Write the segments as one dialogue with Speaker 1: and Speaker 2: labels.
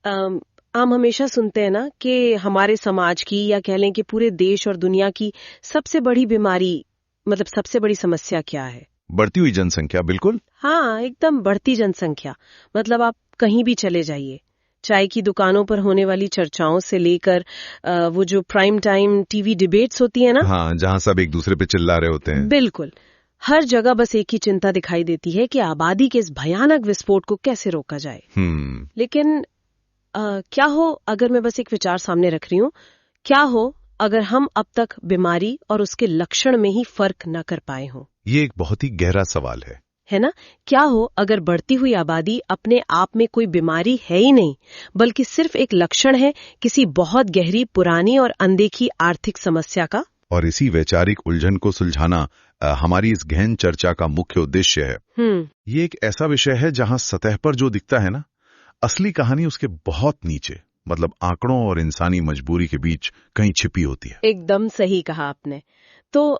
Speaker 1: हम हमेशा सुनते हैं ना कि हमारे समाज की या कह लें कि पूरे देश और दुनिया की सबसे बड़ी बीमारी मतलब सबसे बड़ी समस्या क्या है?
Speaker 2: बढ़ती हुई जनसंख्या। बिल्कुल।
Speaker 1: हाँ, एकदम बढ़ती जनसंख्या। मतलब आप कहीं भी चले जाइए, चाय की दुकानों पर होने वाली चर्चाओं से लेकर वो जो प्राइम टाइम टीवी डिबेट्स होती है ना,
Speaker 2: हाँ, जहाँ सब एक दूसरे पे चिल्ला रहे होते हैं।
Speaker 1: बिल्कुल हर जगह बस एक ही चिंता दिखाई देती है कि आबादी के इस भयानक विस्फोट को कैसे रोका जाए। लेकिन क्या हो, अगर मैं बस एक विचार सामने रख रही हूं, क्या हो अगर हम अब तक बीमारी और उसके लक्षण में ही फर्क न कर पाए हों?
Speaker 2: ये एक बहुत ही गहरा सवाल है
Speaker 1: ना? क्या हो अगर बढ़ती हुई आबादी अपने आप में कोई बीमारी है ही नहीं, बल्कि सिर्फ एक लक्षण है किसी बहुत गहरी, पुरानी और अनदेखी आर्थिक समस्या का?
Speaker 2: और इसी वैचारिक उलझन को सुलझाना हमारी इस गहन चर्चा का मुख्य उद्देश्य है। ये एक ऐसा विषय है जहां सतह पर जो दिखता है ना, असली कहानी उसके बहुत नीचे, मतलब आंकड़ों और इंसानी मजबूरी के बीच कहीं छिपी होती है।
Speaker 1: एकदम सही कहा आपने। तो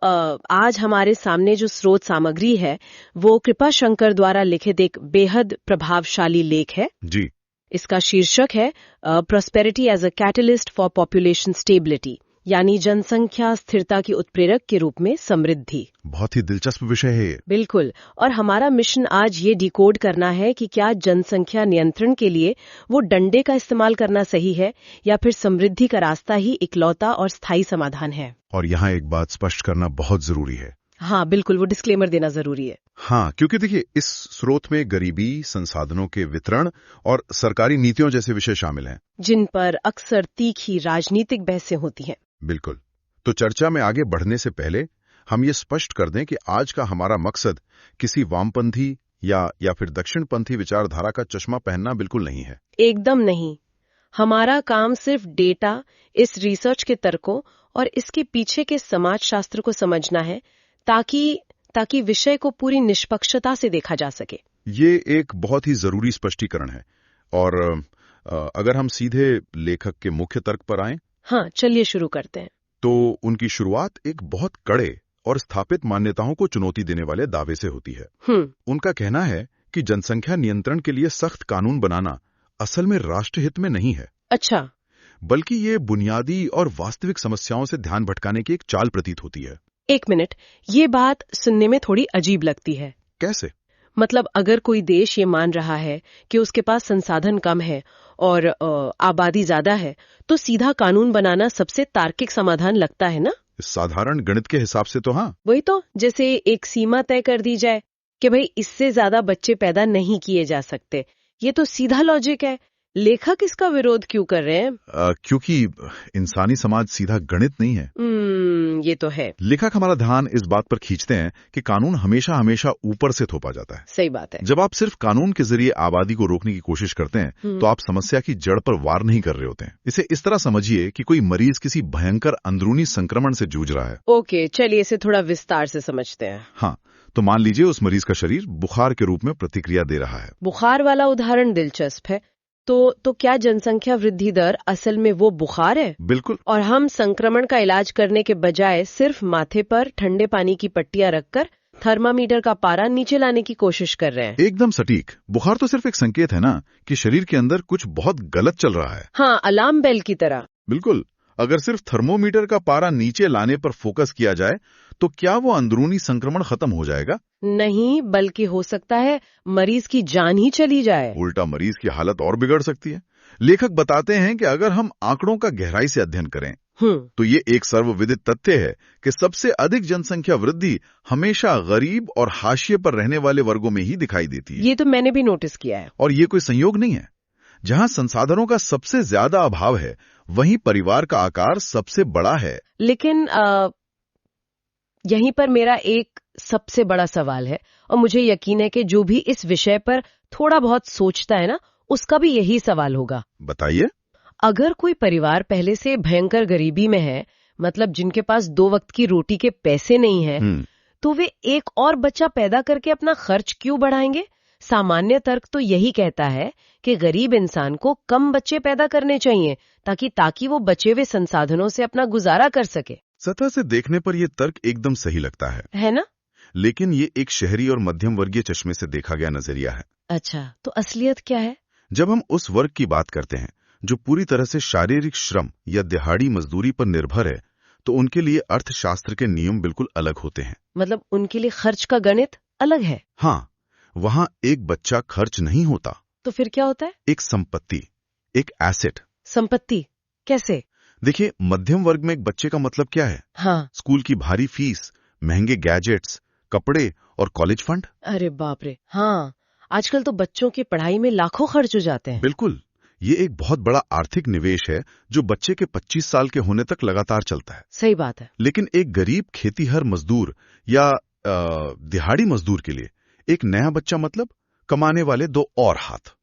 Speaker 1: आज हमारे सामने जो स्रोत सामग्री है वो कृपा शंकर द्वारा लिखित एक बेहद प्रभावशाली लेख है
Speaker 2: जी।
Speaker 1: इसका शीर्षक है prosperity as a catalyst for population stability, यानी जनसंख्या स्थिरता की उत्प्रेरक के रूप में समृद्धि।
Speaker 2: बहुत ही दिलचस्प विषय है ये।
Speaker 1: बिल्कुल। और हमारा मिशन आज ये डिकोड करना है कि क्या जनसंख्या नियंत्रण के लिए वो डंडे का इस्तेमाल करना सही है या फिर समृद्धि का रास्ता ही इकलौता और स्थायी समाधान है।
Speaker 2: और यहाँ एक बात स्पष्ट करना बहुत जरूरी है।
Speaker 1: हाँ बिल्कुल, वो डिस्क्लेमर देना जरूरी है।
Speaker 2: हाँ, क्योंकि देखिए इस स्रोत में गरीबी, संसाधनों के वितरण और सरकारी नीतियों जैसे विषय शामिल हैं,
Speaker 1: जिन पर अक्सर तीखी राजनीतिक बहसें होती हैं।
Speaker 2: बिल्कुल। तो चर्चा में आगे बढ़ने से पहले हम ये स्पष्ट कर दें कि आज का हमारा मकसद किसी वामपंथी या फिर दक्षिणपंथी विचारधारा का चश्मा पहनना बिल्कुल नहीं है।
Speaker 1: एकदम नहीं। हमारा काम सिर्फ डेटा, इस रिसर्च के तर्कों और इसके पीछे के समाजशास्त्र को समझना है, ताकि विषय को पूरी निष्पक्षता से देखा जा सके।
Speaker 2: ये एक बहुत ही जरूरी स्पष्टीकरण है। और अगर हम सीधे लेखक के मुख्य तर्क पर आएं,
Speaker 1: हाँ चलिए शुरू करते हैं।
Speaker 2: तो उनकी शुरुआत एक बहुत कड़े और स्थापित मान्यताओं को चुनौती देने वाले दावे से होती है। उनका कहना है कि जनसंख्या नियंत्रण के लिए सख्त कानून बनाना असल में राष्ट्रहित में नहीं है।
Speaker 1: अच्छा।
Speaker 2: बल्कि ये बुनियादी और वास्तविक समस्याओं से ध्यान भटकाने की एक चाल प्रतीत होती है।
Speaker 1: एक मिनट, ये बात सुनने में थोड़ी अजीब लगती है।
Speaker 2: कैसे?
Speaker 1: मतलब अगर कोई देश ये मान रहा है कि उसके पास संसाधन कम है और आबादी ज्यादा है, तो सीधा कानून बनाना सबसे तार्किक समाधान लगता है ना?
Speaker 2: साधारण गणित के हिसाब से तो हाँ।
Speaker 1: वही तो, जैसे एक सीमा तय कर दी जाए कि भाई इससे ज्यादा बच्चे पैदा नहीं किए जा सकते। ये तो सीधा लॉजिक है। लेखक इसका विरोध क्यों कर रहे हैं?
Speaker 2: क्योंकि इंसानी समाज सीधा गणित नहीं है।
Speaker 1: ये तो है।
Speaker 2: लेखक हमारा ध्यान इस बात पर खींचते हैं कि कानून हमेशा हमेशा ऊपर से थोपा जाता है।
Speaker 1: सही बात है।
Speaker 2: जब आप सिर्फ कानून के जरिए आबादी को रोकने की कोशिश करते हैं, तो आप समस्या की जड़ पर वार नहीं कर रहे होते हैं। इसे इस तरह समझिए कि कोई मरीज किसी भयंकर अंदरूनी संक्रमण से जूझ रहा है।
Speaker 1: ओके, चलिए इसे थोड़ा विस्तार से समझते हैं।
Speaker 2: हाँ, तो मान लीजिए उस मरीज का शरीर बुखार के रूप में प्रतिक्रिया दे रहा है।
Speaker 1: बुखार वाला उदाहरण दिलचस्प है। तो क्या जनसंख्या वृद्धि दर असल में वो बुखार है?
Speaker 2: बिल्कुल।
Speaker 1: और हम संक्रमण का इलाज करने के बजाय सिर्फ माथे पर ठंडे पानी की पट्टियां रखकर थर्मामीटर का पारा नीचे लाने की कोशिश कर रहे हैं।
Speaker 2: एकदम सटीक। बुखार तो सिर्फ एक संकेत है ना कि शरीर के अंदर कुछ बहुत गलत चल रहा है।
Speaker 1: हाँ, अलार्म बेल की तरह।
Speaker 2: बिल्कुल। अगर सिर्फ थर्मोमीटर का पारा नीचे लाने पर फोकस किया जाए, तो क्या वो अंदरूनी संक्रमण खत्म हो जाएगा?
Speaker 1: नहीं, बल्कि हो सकता है मरीज की जान ही चली जाए।
Speaker 2: उल्टा मरीज की हालत और बिगड़ सकती है। लेखक बताते हैं कि अगर हम आंकड़ों का गहराई से अध्ययन करें, तो ये एक सर्वविदित तथ्य है कि सबसे अधिक जनसंख्या वृद्धि हमेशा गरीब और हाशिए पर रहने वाले वर्गों में ही दिखाई देती है।
Speaker 1: ये तो मैंने भी नोटिस किया है।
Speaker 2: और ये कोई संयोग नहीं है। जहां संसाधनों का सबसे ज्यादा अभाव है, वहीं परिवार का आकार सबसे बड़ा है।
Speaker 1: लेकिन यहीं पर मेरा एक सबसे बड़ा सवाल है, और मुझे यकीन है कि जो भी इस विषय पर थोड़ा बहुत सोचता है ना, उसका भी यही सवाल होगा।
Speaker 2: बताइए।
Speaker 1: अगर कोई परिवार पहले से भयंकर गरीबी में है, मतलब जिनके पास 2 वक्त की रोटी के पैसे नहीं है, तो वे एक और बच्चा पैदा करके अपना खर्च क्यों बढ़ाएंगे? सामान्य तर्क तो यही कहता है कि गरीब इंसान को कम बच्चे पैदा करने चाहिए ताकि वो बचे हुए संसाधनों से अपना गुजारा कर सके।
Speaker 2: सतह से देखने पर यह तर्क एकदम सही लगता है
Speaker 1: ना?
Speaker 2: लेकिन ये एक शहरी और मध्यम वर्गीय चश्मे से देखा गया नजरिया है।
Speaker 1: अच्छा, तो असलियत क्या है?
Speaker 2: जब हम उस वर्ग की बात करते हैं जो पूरी तरह से शारीरिक श्रम या दिहाड़ी मजदूरी पर निर्भर है, तो उनके लिए अर्थशास्त्र के नियम बिल्कुल अलग होते हैं।
Speaker 1: मतलब उनके लिए खर्च का गणित अलग है।
Speaker 2: हाँ, वहाँ एक बच्चा खर्च नहीं होता।
Speaker 1: तो फिर क्या होता है?
Speaker 2: एक संपत्ति, एक एसेट।
Speaker 1: संपत्ति कैसे?
Speaker 2: देखिए, मध्यम वर्ग में एक बच्चे का मतलब क्या है?
Speaker 1: हाँ।
Speaker 2: स्कूल की भारी फीस, महंगे गैजेट्स, कपड़े और कॉलेज फंड।
Speaker 1: अरे बाप रे, हाँ, आजकल तो बच्चों की पढ़ाई में लाखों खर्च हो जाते हैं।
Speaker 2: बिल्कुल, ये एक बहुत बड़ा आर्थिक निवेश है जो बच्चे के 25 साल के होने तक लगातार चलता है।
Speaker 1: सही बात है।
Speaker 2: लेकिन एक गरीब खेतीहर मजदूर या दिहाड़ी मजदूर के लिए एक नया बच्चा मतलब कमाने वाले दो और हाथ।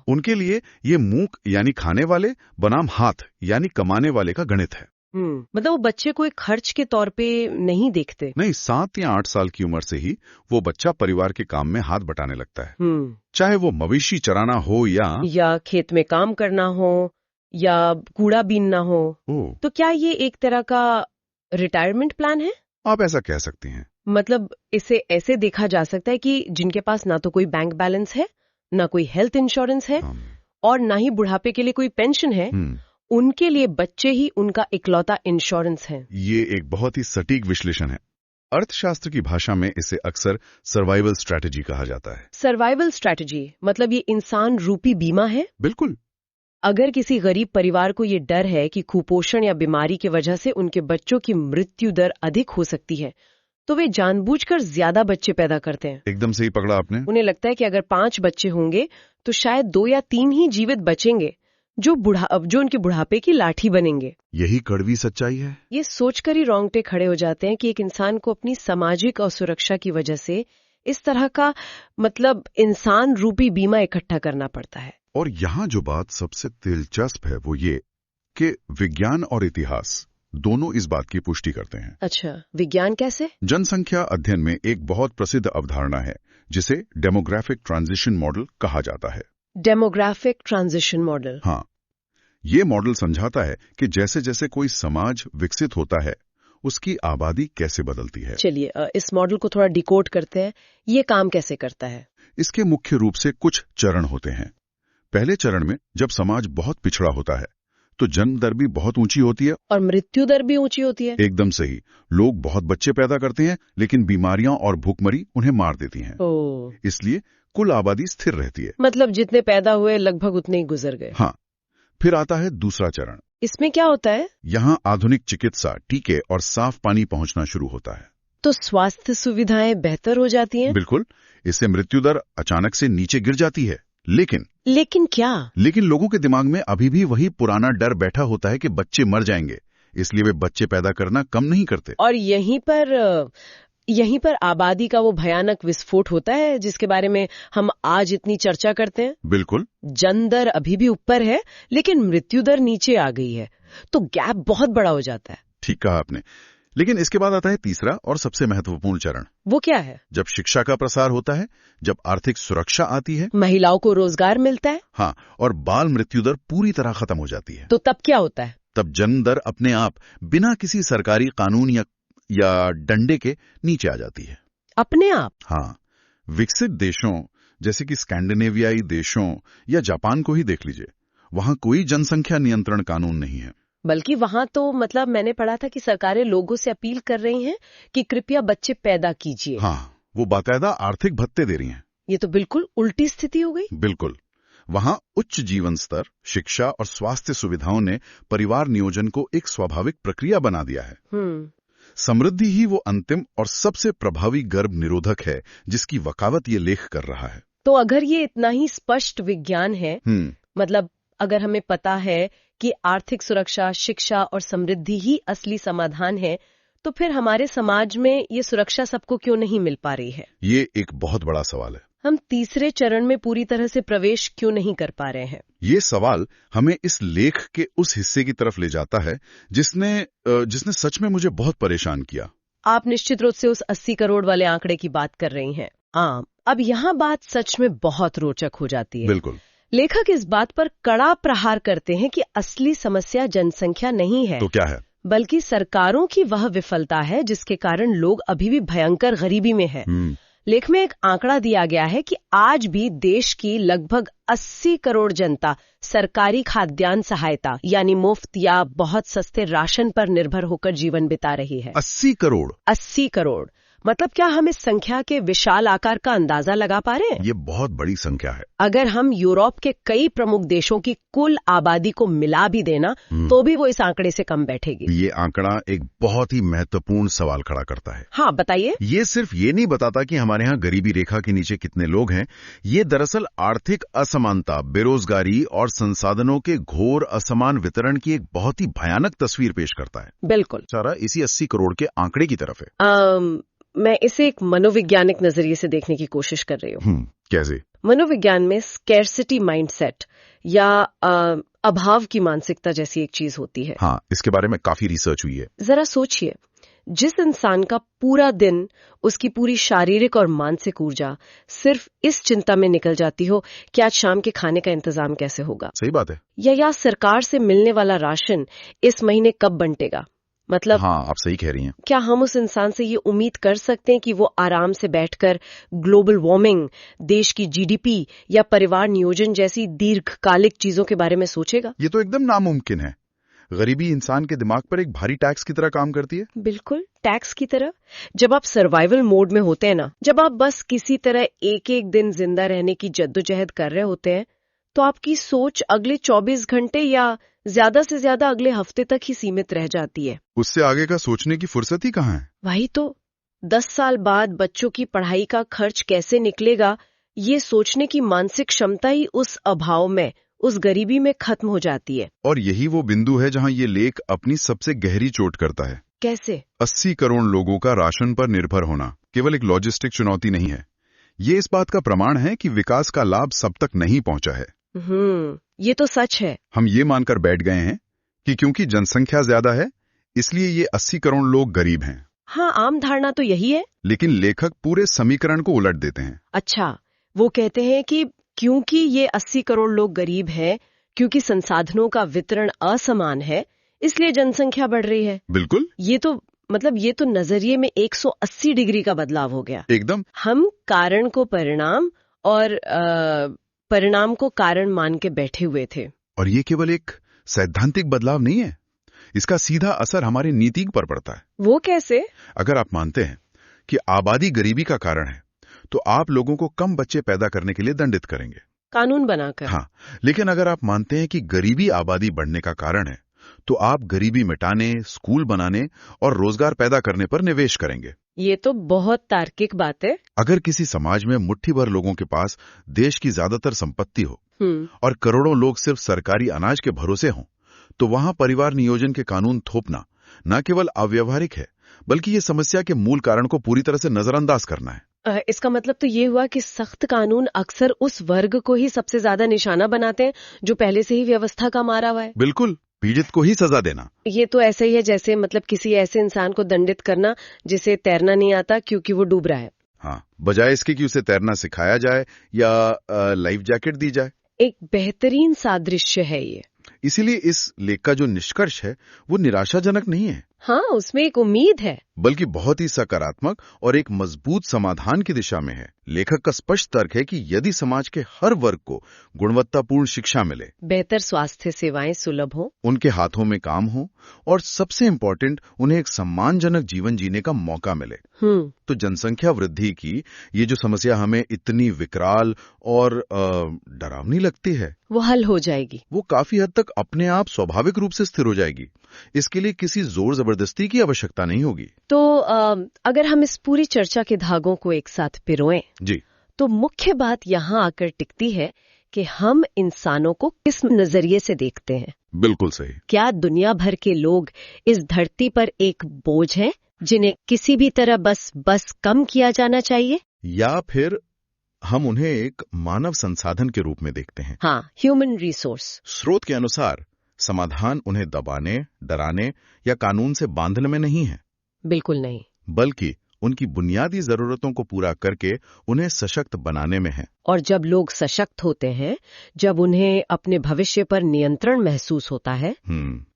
Speaker 2: उनके लिए ये मूक यानी खाने वाले बनाम हाथ यानी कमाने वाले का गणित है।
Speaker 1: मतलब वो बच्चे को एक खर्च के तौर पे नहीं देखते।
Speaker 2: नहीं, 7 या 8 साल की उम्र से ही वो बच्चा परिवार के काम में हाथ बटाने लगता है। चाहे वो मवेशी चराना हो या
Speaker 1: खेत में काम करना हो या कूड़ा बीनना हो। तो क्या ये एक तरह का रिटायरमेंट प्लान है?
Speaker 2: आप ऐसा कह सकते हैं।
Speaker 1: मतलब इसे ऐसे देखा जा सकता है कि जिनके पास ना तो कोई बैंक बैलेंस है, ना कोई हेल्थ इंश्योरेंस है और ना ही बुढ़ापे के लिए कोई पेंशन है, उनके लिए बच्चे ही उनका इकलौता इंश्योरेंस है।
Speaker 2: ये एक बहुत ही सटीक विश्लेषण है। अर्थशास्त्र की भाषा में इसे अक्सर सर्वाइवल स्ट्रैटेजी कहा जाता है।
Speaker 1: सर्वाइवल स्ट्रैटेजी मतलब ये इंसान रूपी बीमा है?
Speaker 2: बिल्कुल।
Speaker 1: अगर किसी गरीब परिवार को ये डर है कि कुपोषण या बीमारी की वजह से उनके बच्चों की मृत्यु दर अधिक हो सकती है, तो वे जानबूझकर ज्यादा बच्चे पैदा करते हैं।
Speaker 2: एकदम सही पकड़ा आपने।
Speaker 1: उन्हें लगता है कि अगर 5 बच्चे होंगे तो शायद 2 या 3 ही जीवित बचेंगे जो उनके बुढ़ापे की लाठी बनेंगे।
Speaker 2: यही कड़वी सच्चाई है।
Speaker 1: ये सोचकर ही रोंगटे खड़े हो जाते हैं कि एक इंसान को अपनी सामाजिक असुरक्षा की वजह से इस तरह का मतलब इंसान रूपी बीमा इकट्ठा करना पड़ता है।
Speaker 2: और यहाँ जो बात सबसे दिलचस्प है वो ये कि विज्ञान और इतिहास दोनों इस बात की पुष्टि करते हैं।
Speaker 1: अच्छा, विज्ञान कैसे?
Speaker 2: जनसंख्या अध्ययन में एक बहुत प्रसिद्ध अवधारणा है जिसे डेमोग्राफिक ट्रांजिशन मॉडल कहा जाता है।
Speaker 1: Demographic transition model?
Speaker 2: हाँ, ये मॉडल समझाता है कि जैसे जैसे कोई समाज विकसित होता है उसकी आबादी कैसे बदलती है।
Speaker 1: चलिए इस मॉडल को थोड़ा डिकोड करते हैं। ये काम कैसे करता है?
Speaker 2: इसके मुख्य रूप से कुछ चरण होते हैं। पहले चरण में जब समाज बहुत पिछड़ा होता है तो जन्म दर भी बहुत ऊंची होती है
Speaker 1: और मृत्यु दर भी ऊंची होती है।
Speaker 2: एकदम सही। लोग बहुत बच्चे पैदा करते हैं लेकिन बीमारियां और भूखमरी उन्हें मार देती हैं। इसलिए कुल आबादी स्थिर रहती है।
Speaker 1: मतलब जितने पैदा हुए लगभग उतने ही गुजर गए।
Speaker 2: हाँ, फिर आता है दूसरा चरण।
Speaker 1: इसमें क्या होता है?
Speaker 2: यहाँ आधुनिक चिकित्सा, टीके और साफ पानी पहुंचना शुरू होता है।
Speaker 1: तो स्वास्थ्य सुविधाएं बेहतर हो जाती हैं?
Speaker 2: बिल्कुल। इससे मृत्यु दर अचानक से नीचे गिर जाती है। लेकिन
Speaker 1: क्या?
Speaker 2: लेकिन लोगों के दिमाग में अभी भी वही पुराना डर बैठा होता है कि बच्चे मर जाएंगे, इसलिए वे बच्चे पैदा करना कम नहीं करते।
Speaker 1: और यहीं पर आबादी का वो भयानक विस्फोट होता है जिसके बारे में हम आज इतनी चर्चा करते हैं।
Speaker 2: बिल्कुल।
Speaker 1: जन्म दर अभी भी ऊपर है लेकिन मृत्यु दर नीचे आ गई है, तो गैप बहुत बड़ा हो जाता है।
Speaker 2: ठीक कहा आपने। लेकिन इसके बाद आता है तीसरा और सबसे महत्वपूर्ण चरण।
Speaker 1: वो क्या है?
Speaker 2: जब शिक्षा का प्रसार होता है, जब आर्थिक सुरक्षा आती है,
Speaker 1: महिलाओं को रोजगार मिलता है।
Speaker 2: हाँ, और बाल मृत्यु दर पूरी तरह खत्म हो जाती है।
Speaker 1: तो तब क्या होता है?
Speaker 2: तब जन्म दर अपने आप बिना किसी सरकारी कानून या डंडे के नीचे आ जाती है।
Speaker 1: अपने आप?
Speaker 2: हाँ, विकसित देशों जैसे कि स्कैंडिनेवियाई देशों या जापान को ही देख लीजिए, वहां कोई जनसंख्या नियंत्रण कानून नहीं है।
Speaker 1: बल्कि वहां तो मतलब मैंने पढ़ा था कि सरकारें लोगों से अपील कर रही हैं कि कृपया बच्चे पैदा कीजिए।
Speaker 2: हाँ, वो बाकायदा आर्थिक भत्ते दे रही हैं।
Speaker 1: ये तो बिल्कुल उल्टी स्थिति हो गई।
Speaker 2: बिल्कुल। वहां उच्च जीवन स्तर, शिक्षा और स्वास्थ्य सुविधाओं ने परिवार नियोजन को एक स्वाभाविक प्रक्रिया बना दिया है। समृद्धि ही वो अंतिम और सबसे प्रभावी गर्भ निरोधक है जिसकी वकालत ये लेख कर रहा है।
Speaker 1: तो अगर ये इतना ही स्पष्ट विज्ञान है, मतलब अगर हमें पता है कि आर्थिक सुरक्षा, शिक्षा और समृद्धि ही असली समाधान है, तो फिर हमारे समाज में ये सुरक्षा सबको क्यों नहीं मिल पा रही है? ये
Speaker 2: एक बहुत बड़ा सवाल है।
Speaker 1: हम तीसरे चरण में पूरी तरह से प्रवेश क्यों नहीं कर पा रहे हैं?
Speaker 2: ये सवाल हमें इस लेख के उस हिस्से की तरफ ले जाता है जिसने सच में मुझे बहुत परेशान किया।
Speaker 1: आप निश्चित रूप से उस 80 करोड़ वाले आंकड़े की बात कर रही हैं। अब यहाँ बात सच में बहुत रोचक हो जाती है।
Speaker 2: बिल्कुल।
Speaker 1: लेखक इस बात पर कड़ा प्रहार करते हैं कि असली समस्या जनसंख्या नहीं है।
Speaker 2: तो क्या है?
Speaker 1: बल्कि सरकारों की वह विफलता है जिसके कारण लोग अभी भी भयंकर गरीबी में हैं। लेख में एक आंकड़ा दिया गया है कि आज भी देश की लगभग 80 करोड़ जनता सरकारी खाद्यान्न सहायता यानी मुफ्त या बहुत सस्ते राशन पर निर्भर होकर जीवन बिता रही है।
Speaker 2: 80
Speaker 1: करोड़ मतलब क्या हम इस संख्या के विशाल आकार का अंदाजा लगा पा रहे हैं?
Speaker 2: ये बहुत बड़ी संख्या है।
Speaker 1: अगर हम यूरोप के कई प्रमुख देशों की कुल आबादी को मिला भी देना तो भी वो इस आंकड़े से कम बैठेगी।
Speaker 2: ये आंकड़ा एक बहुत ही महत्वपूर्ण सवाल खड़ा करता है।
Speaker 1: हाँ, बताइए।
Speaker 2: ये सिर्फ ये नहीं बताता कि हमारे यहाँ गरीबी रेखा के नीचे कितने लोग हैं। ये दरअसल आर्थिक असमानता, बेरोजगारी और संसाधनों के घोर असमान वितरण की एक बहुत ही भयानक तस्वीर पेश करता है।
Speaker 1: बिल्कुल।
Speaker 2: सारा इसी 80 करोड़ के आंकड़े की तरफ है।
Speaker 1: मैं इसे एक मनोवैज्ञानिक नजरिए से देखने की कोशिश कर रही हूँ।
Speaker 2: कैसे?
Speaker 1: मनोविज्ञान में स्कैर्सिटी माइंडसेट या अभाव की मानसिकता जैसी एक चीज होती है।
Speaker 2: हाँ, इसके बारे में काफी रिसर्च हुई है।
Speaker 1: जरा सोचिए, जिस इंसान का पूरा दिन, उसकी पूरी शारीरिक और मानसिक ऊर्जा सिर्फ इस चिंता में निकल जाती हो कि आज शाम के खाने का इंतजाम कैसे होगा।
Speaker 2: सही बात है।
Speaker 1: या सरकार से मिलने वाला राशन इस महीने कब बंटेगा। मतलब
Speaker 2: हाँ, आप सही कह रही हैं।
Speaker 1: क्या हम उस इंसान से ये उम्मीद कर सकते हैं कि वो आराम से बैठकर ग्लोबल वार्मिंग, देश की जीडीपी या परिवार नियोजन जैसी दीर्घकालिक चीजों के बारे में सोचेगा?
Speaker 2: ये तो एकदम नामुमकिन है। गरीबी इंसान के दिमाग पर एक भारी टैक्स की तरह काम करती है।
Speaker 1: बिल्कुल, टैक्स की तरह। जब आप सर्वाइवल मोड में होते हैं ना, जब आप बस किसी तरह एक एक दिन जिंदा रहने की जद्दोजहद कर रहे होते हैं, तो आपकी सोच अगले 24 घंटे या ज्यादा से ज्यादा अगले हफ्ते तक ही सीमित रह जाती है।
Speaker 2: उससे आगे का सोचने की फुर्सत ही कहाँ है।
Speaker 1: वही तो, 10 साल बाद बच्चों की पढ़ाई का खर्च कैसे निकलेगा, ये सोचने की मानसिक क्षमता ही उस अभाव में, उस गरीबी में खत्म हो जाती है।
Speaker 2: और यही वो बिंदु है जहाँ ये लेख अपनी सबसे गहरी चोट करता है।
Speaker 1: कैसे?
Speaker 2: 80 करोड़ लोगों का राशन पर निर्भर होना केवल एक लॉजिस्टिक चुनौती नहीं है, ये इस बात का प्रमाण है कि विकास का लाभ सब तक नहीं पहुंचा है।
Speaker 1: ये तो सच है।
Speaker 2: हम ये मानकर बैठ गए हैं कि क्योंकि जनसंख्या ज्यादा है इसलिए ये 80 करोड़ लोग गरीब हैं।
Speaker 1: हाँ, आम धारणा तो यही है।
Speaker 2: लेकिन लेखक पूरे समीकरण को उलट देते हैं।
Speaker 1: अच्छा, वो कहते हैं कि क्योंकि ये 80 करोड़ लोग गरीब हैं, क्योंकि संसाधनों का वितरण असमान है, इसलिए जनसंख्या बढ़ रही है।
Speaker 2: बिल्कुल।
Speaker 1: ये तो नजरिए में 180 डिग्री का बदलाव हो गया।
Speaker 2: एकदम।
Speaker 1: हम कारण को परिणाम और परिणाम को कारण मान के बैठे हुए थे।
Speaker 2: और ये केवल एक सैद्धांतिक बदलाव नहीं है, इसका सीधा असर हमारे नीति पर पड़ता है।
Speaker 1: वो कैसे?
Speaker 2: अगर आप मानते हैं कि आबादी गरीबी का कारण है, तो आप लोगों को कम बच्चे पैदा करने के लिए दंडित करेंगे,
Speaker 1: कानून बनाकर।
Speaker 2: हाँ, लेकिन अगर आप मानते हैं कि गरीबी आबादी बढ़ने का कारण है, तो आप गरीबी मिटाने, स्कूल बनाने और रोजगार पैदा करने पर निवेश करेंगे।
Speaker 1: ये तो बहुत तार्किक बात है।
Speaker 2: अगर किसी समाज में मुट्ठी भर लोगों के पास देश की ज्यादातर संपत्ति हो और करोड़ों लोग सिर्फ सरकारी अनाज के भरोसे हों, तो वहां परिवार नियोजन के कानून थोपना न केवल अव्यवहारिक है, बल्कि ये समस्या के मूल कारण को पूरी तरह से नजरअंदाज करना है।
Speaker 1: इसका मतलब तो ये हुआ कि सख्त कानून अक्सर उस वर्ग को ही सबसे ज्यादा निशाना बनाते हैं जो पहले से ही व्यवस्था का मारा हुआ है।
Speaker 2: बिल्कुल, पीड़ित को ही सजा देना।
Speaker 1: ये तो ऐसा ही है जैसे किसी ऐसे इंसान को दंडित करना जिसे तैरना नहीं आता क्योंकि वो डूब रहा है।
Speaker 2: हाँ, बजाय इसके कि उसे तैरना सिखाया जाए या लाइफ जैकेट दी जाए।
Speaker 1: एक बेहतरीन सादृश्य है ये।
Speaker 2: इसीलिए इस लेख का जो निष्कर्ष है वो निराशाजनक नहीं है।
Speaker 1: हाँ, उसमें एक उम्मीद है,
Speaker 2: बल्कि बहुत ही सकारात्मक और एक मजबूत समाधान की दिशा में है। लेखक का स्पष्ट तर्क है कि यदि समाज के हर वर्ग को गुणवत्तापूर्ण शिक्षा मिले,
Speaker 1: बेहतर स्वास्थ्य सेवाएं सुलभ हो,
Speaker 2: उनके हाथों में काम हो और सबसे इम्पोर्टेंट उन्हें एक सम्मानजनक जीवन जीने का मौका मिले, तो जनसंख्या वृद्धि की ये जो समस्या हमें इतनी विकराल और डरावनी लगती है,
Speaker 1: वो हल हो जाएगी।
Speaker 2: वो काफी हद तक अपने आप स्वाभाविक रूप से स्थिर हो जाएगी। इसके लिए किसी जोर जबरदस्ती की आवश्यकता नहीं होगी।
Speaker 1: तो अगर हम इस पूरी चर्चा के धागों को एक साथ पिरोएं
Speaker 2: जी,
Speaker 1: तो मुख्य बात यहाँ आकर टिकती है कि हम इंसानों को किस नजरिए से देखते हैं।
Speaker 2: बिल्कुल सही।
Speaker 1: क्या दुनिया भर के लोग इस धरती पर एक बोझ हैं जिन्हें किसी भी तरह बस कम किया जाना चाहिए, या
Speaker 2: फिर हम उन्हें एक मानव संसाधन के रूप में देखते हैं?
Speaker 1: हाँ, ह्यूमन रिसोर्स।
Speaker 2: स्रोत के अनुसार समाधान उन्हें दबाने, डराने या कानून से बांधने में नहीं है।
Speaker 1: बिल्कुल नहीं,
Speaker 2: बल्कि उनकी बुनियादी जरूरतों को पूरा करके उन्हें सशक्त बनाने में है।
Speaker 1: और जब लोग सशक्त होते हैं, जब उन्हें अपने भविष्य पर नियंत्रण महसूस होता है,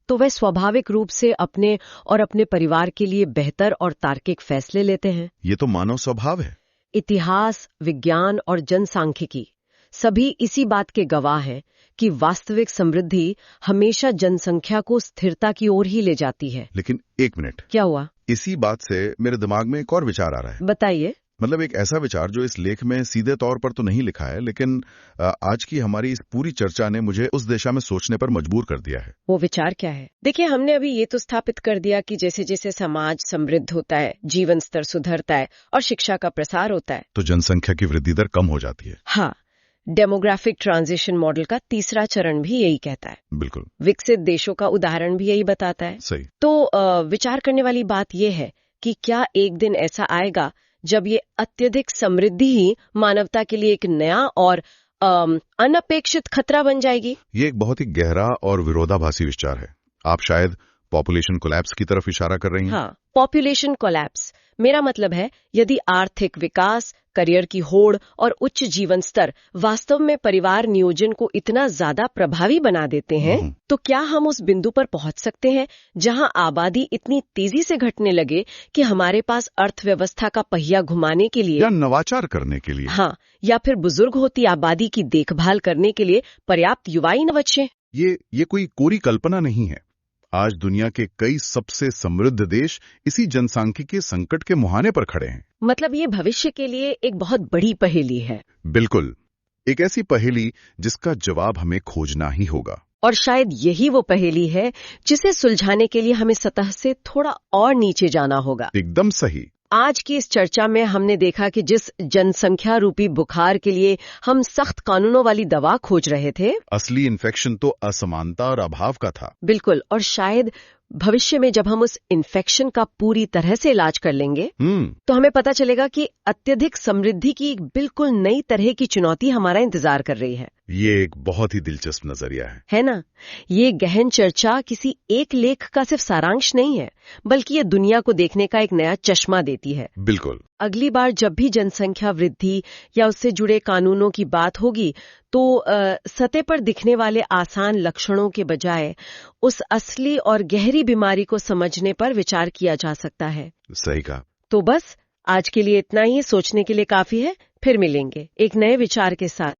Speaker 1: तो वे स्वाभाविक रूप से अपने और अपने परिवार के लिए बेहतर और तार्किक फैसले लेते हैं।
Speaker 2: ये तो मानव स्वभाव है।
Speaker 1: इतिहास, विज्ञान और जनसांख्यिकी सभी इसी बात के गवाह हैं कि वास्तविक समृद्धि हमेशा जनसंख्या को स्थिरता की ओर ही ले जाती है।
Speaker 2: लेकिन एक मिनट,
Speaker 1: क्या हुआ?
Speaker 2: इसी बात से मेरे दिमाग में एक और विचार आ रहा है।
Speaker 1: बताइए।
Speaker 2: मतलब एक ऐसा विचार जो इस लेख में सीधे तौर पर तो नहीं लिखा है, लेकिन आज की हमारी इस पूरी चर्चा ने मुझे उस दिशा में सोचने पर मजबूर कर दिया है।
Speaker 1: वो विचार क्या है? देखिए, हमने अभी ये तो स्थापित कर दिया कि जैसे जैसे समाज समृद्ध होता है, जीवन स्तर सुधरता है और शिक्षा का प्रसार होता है,
Speaker 2: तो जनसंख्या की वृद्धि दर कम हो जाती है।
Speaker 1: हाँ, डेमोग्राफिक ट्रांजिशन मॉडल का तीसरा चरण भी यही कहता है।
Speaker 2: बिल्कुल।
Speaker 1: विकसित देशों का उदाहरण भी यही बताता है।
Speaker 2: सही।
Speaker 1: तो विचार करने वाली बात यह है कि क्या एक दिन ऐसा आएगा जब ये अत्यधिक समृद्धि ही मानवता के लिए एक नया और अनपेक्षित खतरा बन जाएगी?
Speaker 2: ये एक बहुत ही गहरा और विरोधाभासी विचार है। आप शायद पॉपुलेशन कोलैप्स की तरफ इशारा कर रही हैं।
Speaker 1: हाँ, पॉपुलेशन कोलैप्स। मेरा मतलब है, यदि आर्थिक विकास, करियर की होड़ और उच्च जीवन स्तर वास्तव में परिवार नियोजन को इतना ज्यादा प्रभावी बना देते हैं, तो क्या हम उस बिंदु पर पहुंच सकते हैं जहां आबादी इतनी तेजी से घटने लगे कि हमारे पास अर्थव्यवस्था का पहिया घुमाने के लिए
Speaker 2: या नवाचार करने के लिए,
Speaker 1: हाँ, या फिर बुजुर्ग होती आबादी की देखभाल करने के लिए पर्याप्त युवा ही न बचे?
Speaker 2: ये कोई कोरी कल्पना नहीं है। आज दुनिया के कई सबसे समृद्ध देश इसी जनसांख्यिकीय संकट के मुहाने पर खड़े हैं।
Speaker 1: मतलब ये भविष्य के लिए एक बहुत बड़ी पहेली है।
Speaker 2: बिल्कुल, एक ऐसी पहेली जिसका जवाब हमें खोजना ही होगा।
Speaker 1: और शायद यही वो पहेली है जिसे सुलझाने के लिए हमें सतह से थोड़ा और नीचे जाना होगा।
Speaker 2: एकदम सही।
Speaker 1: आज की इस चर्चा में हमने देखा कि जिस जनसंख्या रूपी बुखार के लिए हम सख्त कानूनों वाली दवा खोज रहे थे,
Speaker 2: असली इन्फेक्शन तो असमानता और अभाव का था।
Speaker 1: बिल्कुल। और शायद भविष्य में जब हम उस इन्फेक्शन का पूरी तरह से इलाज कर लेंगे, तो हमें पता चलेगा कि अत्यधिक समृद्धि की एक बिल्कुल नई तरह की चुनौती हमारा इंतजार कर रही है।
Speaker 2: ये एक बहुत ही दिलचस्प नजरिया है
Speaker 1: ना? ये गहन चर्चा किसी एक लेख का सिर्फ सारांश नहीं है, बल्कि ये दुनिया को देखने का एक नया चश्मा देती है।
Speaker 2: बिल्कुल।
Speaker 1: अगली बार जब भी जनसंख्या वृद्धि या उससे जुड़े कानूनों की बात होगी, तो सतह पर दिखने वाले आसान लक्षणों के बजाय उस असली और गहरी बीमारी को समझने पर विचार किया जा सकता है।
Speaker 2: सही कहा।
Speaker 1: तो बस आज के लिए इतना ही, सोचने के लिए काफी है। फिर मिलेंगे एक नए विचार के साथ।